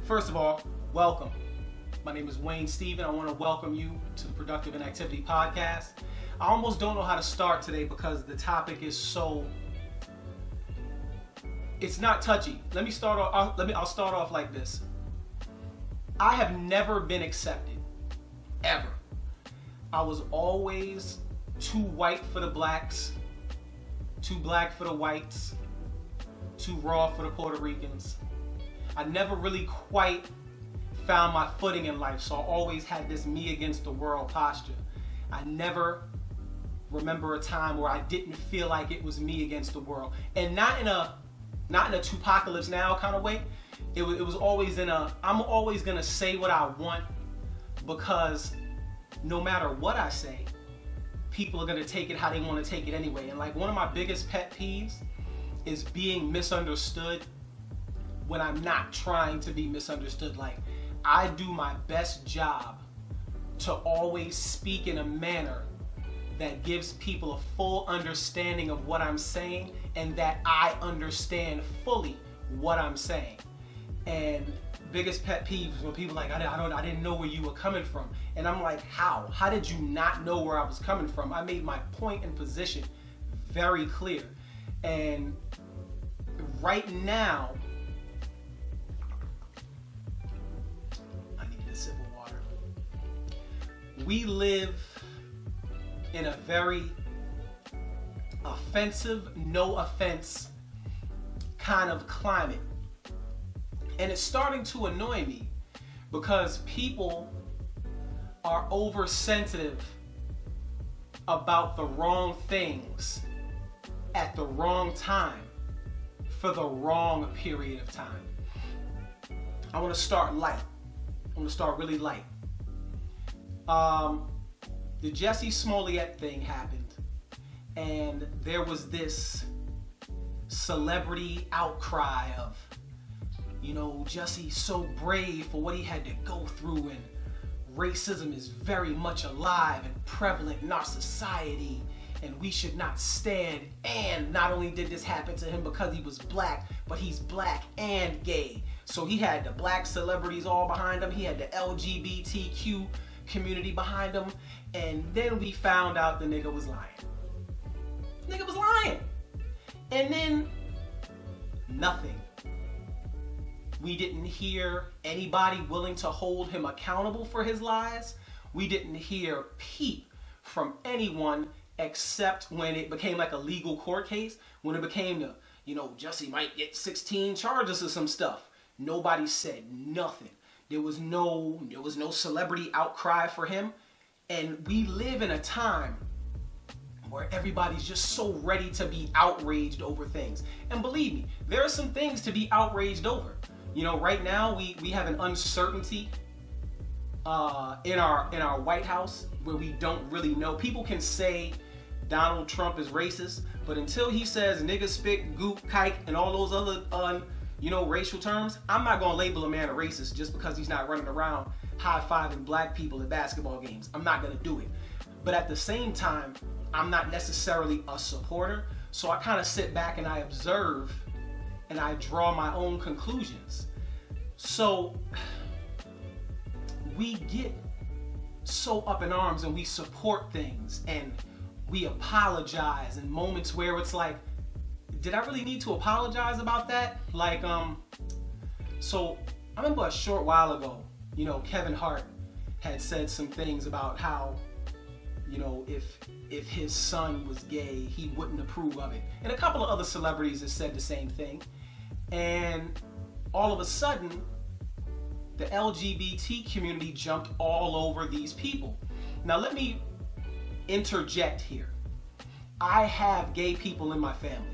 First of all, welcome. My name is Wayne Steven. I want to welcome you to the Productive Inactivity podcast. I almost don't know how to start today because the topic is it's not touchy. I'll start off like this. I have never been accepted, ever. I was always too white for the blacks, too black for the whites, too raw for the Puerto Ricans. I never really quite found my footing in life, so I always had this me against the world posture. I never remember a time where I didn't feel like it was me against the world, and not in a Tupacalypse Now kind of way. It was always I'm always gonna say what I want, because no matter what I say, people are gonna take it how they want to take it anyway. And like, one of my biggest pet peeves is being misunderstood when I'm not trying to be misunderstood. Like, I do my best job to always speak in a manner that gives people a full understanding of what I'm saying, and that I understand fully what I'm saying. And biggest pet peeve is when people are like, I didn't know where you were coming from. And I'm like, how? How did you not know where I was coming from? I made my point and position very clear. And right now, I need a sip of water. We live in a very offensive, no offense kind of climate. And it's starting to annoy me because people are oversensitive about the wrong things at the wrong time for the wrong period of time. I want to start light. I want to start really light. The Jussie Smollett thing happened, and there was this celebrity outcry of, Jussie's so brave for what he had to go through, and racism is very much alive and prevalent in our society, and we should not stand. And not only did this happen to him because he was black, but he's black and gay. So he had the black celebrities all behind him. He had the LGBTQ community behind him. And then we found out the nigga was lying. Nigga was lying. And then nothing. We didn't hear anybody willing to hold him accountable for his lies. We didn't hear peep from anyone except when it became like a legal court case. When it became the, Jussie might get 16 charges or some stuff. Nobody said nothing. There was no celebrity outcry for him. And we live in a time where everybody's just so ready to be outraged over things. And believe me, there are some things to be outraged over. Right now we have an uncertainty in our White House where we don't really know. People can say Donald Trump is racist, but until he says nigga, spit, goop, kike, and all those other racial terms, I'm not gonna label a man a racist just because he's not running around high-fiving black people at basketball games. I'm not gonna do it. But at the same time, I'm not necessarily a supporter, so I kind of sit back and I observe and I draw my own conclusions. So we get so up in arms and we support things and we apologize in moments where it's like, did I really need to apologize about that? Like, so I remember a short while ago, Kevin Hart had said some things about how, if his son was gay, he wouldn't approve of it. And a couple of other celebrities have said the same thing. And all of a sudden, the LGBT community jumped all over these people. Now let me interject here. I have gay people in my family.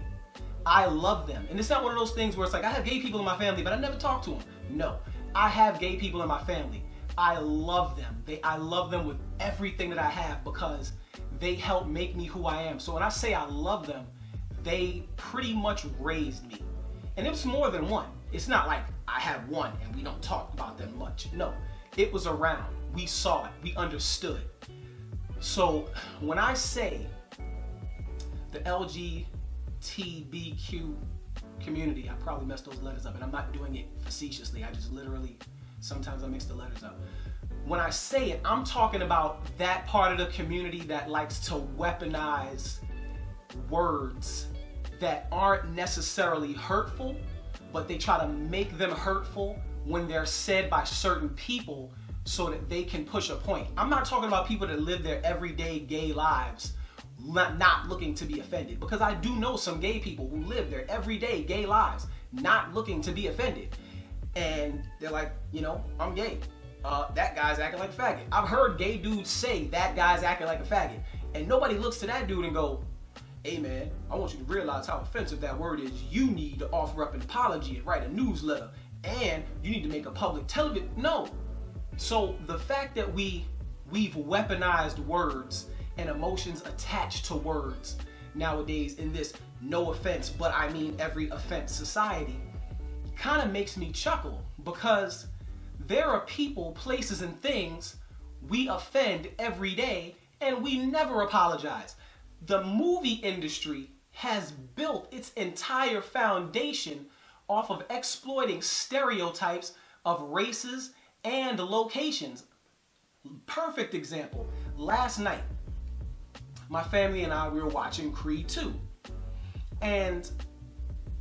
I love them. And it's not one of those things where it's like, I have gay people in my family, but I never talk to them. No, I have gay people in my family. I love them. I love them with everything that I have because they help make me who I am. So when I say I love them, they pretty much raised me. And it was more than one. It's not like I have one and we don't talk about them much. No, it was around. We saw it. We understood. So when I say the LGBTQ community, I probably messed those letters up, and I'm not doing it facetiously. I just literally, sometimes I mix the letters up. When I say it, I'm talking about that part of the community that likes to weaponize words that aren't necessarily hurtful, but they try to make them hurtful when they're said by certain people so that they can push a point. I'm not talking about people that live their everyday gay lives not looking to be offended, because I do know some gay people who live their everyday gay lives not looking to be offended, and they're like, you know, I'm gay. That guy's acting like a faggot. I've heard gay dudes say that guy's acting like a faggot, and nobody looks to that dude and go, hey man, I want you to realize how offensive that word is. You need to offer up an apology and write a newsletter, and you need to make a public television. No. So the fact that we've weaponized words and emotions attached to words nowadays in this no offense, but I mean every offense society kind of makes me chuckle, because there are people, places, and things we offend every day and we never apologize. The movie industry has built its entire foundation off of exploiting stereotypes of races and locations. Perfect example. Last night, my family and I, we were watching Creed 2. And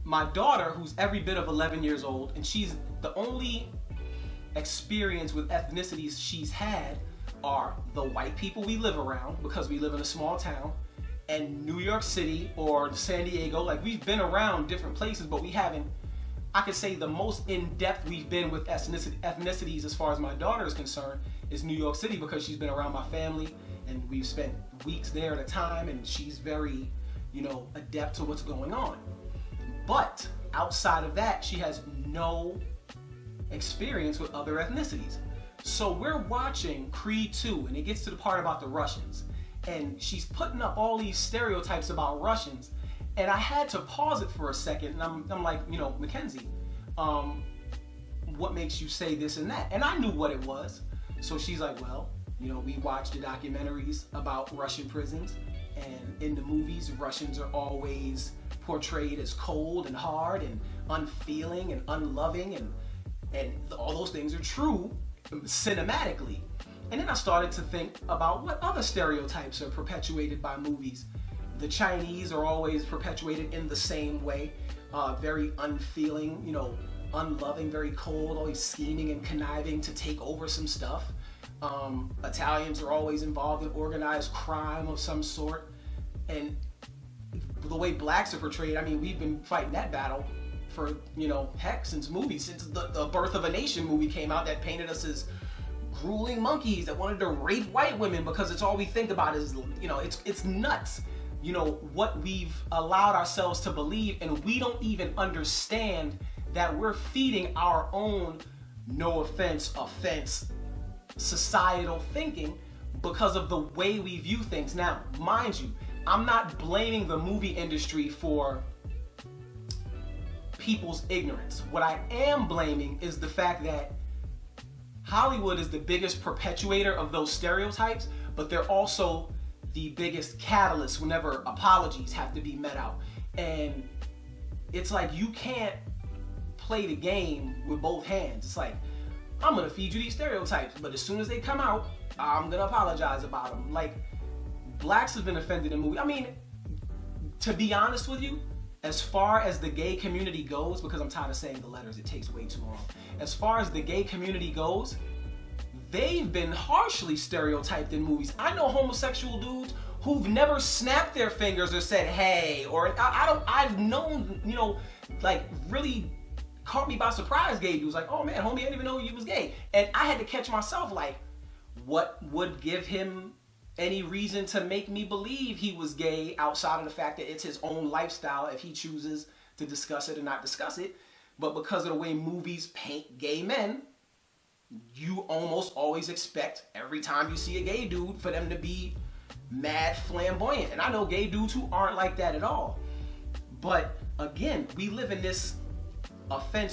my daughter, who's every bit of 11 years old, and she's the only experience with ethnicities she's had are the white people we live around, because we live in a small town, and New York City or San Diego. Like, we've been around different places, but we haven't, I could say the most in-depth we've been with ethnicities as far as my daughter is concerned is New York City, because she's been around my family and we've spent weeks there at a time, and she's very, you know, adept to what's going on. But outside of that, she has no experience with other ethnicities. So we're watching Creed 2, and it gets to the part about the Russians, and she's putting up all these stereotypes about Russians, and I had to pause it for a second, and I'm like, you know, Mackenzie, what makes you say this and that? And I knew what it was. So she's like, well, you know, we watched the documentaries about Russian prisons, and in the movies, Russians are always portrayed as cold and hard and unfeeling and unloving, and all those things are true cinematically. And then I started to think about what other stereotypes are perpetuated by movies. The Chinese are always perpetuated in the same way, very unfeeling, you know, unloving, very cold, always scheming and conniving to take over some stuff. Italians are always involved in organized crime of some sort. And the way blacks are portrayed, I mean, we've been fighting that battle for, you know, heck, since the Birth of a Nation movie came out, that painted us as grueling monkeys that wanted to rape white women, because it's all we think about is, you know, it's nuts, you know, what we've allowed ourselves to believe, and we don't even understand that we're feeding our own no offense societal thinking because of the way we view things. Now, mind you, I'm not blaming the movie industry for people's ignorance. What I am blaming is the fact that Hollywood is the biggest perpetuator of those stereotypes, but they're also the biggest catalyst whenever apologies have to be met out. And it's like, you can't play the game with both hands. It's like, I'm gonna feed you these stereotypes, but as soon as they come out, I'm gonna apologize about them. Like, blacks have been offended in movies. I mean, to be honest with you, as far as the gay community goes, because I'm tired of saying the letters, it takes way too long. As far as the gay community goes, they've been harshly stereotyped in movies. I know homosexual dudes who've never snapped their fingers or said, hey, or I've known, you know, like, really caught me by surprise gay dudes, like, oh man, homie, I didn't even know you was gay. And I had to catch myself, like, what would give him any reason to make me believe he was gay outside of the fact that it's his own lifestyle if he chooses to discuss it or not discuss it. But because of the way movies paint gay men, you almost always expect every time you see a gay dude for them to be mad flamboyant. And I know gay dudes who aren't like that at all. But again, we live in this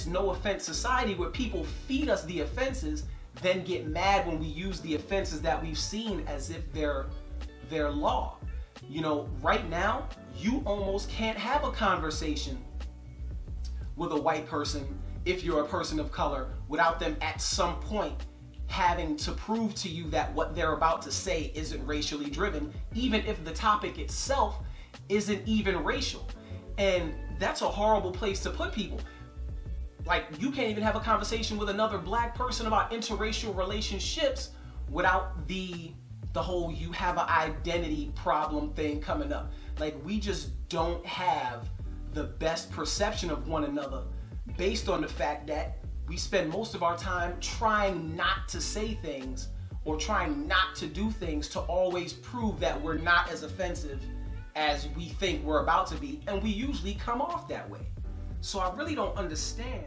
no offense society where people feed us the offenses, then get mad when we use the offenses that we've seen as if they're law. You know, right now, you almost can't have a conversation with a white person if you're a person of color without them at some point having to prove to you that what they're about to say isn't racially driven, even if the topic itself isn't even racial. And that's a horrible place to put people. Like, you can't even have a conversation with another black person about interracial relationships without the whole you have an identity problem thing coming up. Like, we just don't have the best perception of one another based on the fact that we spend most of our time trying not to say things or trying not to do things to always prove that we're not as offensive as we think we're about to be, and we usually come off that way. So I really don't understand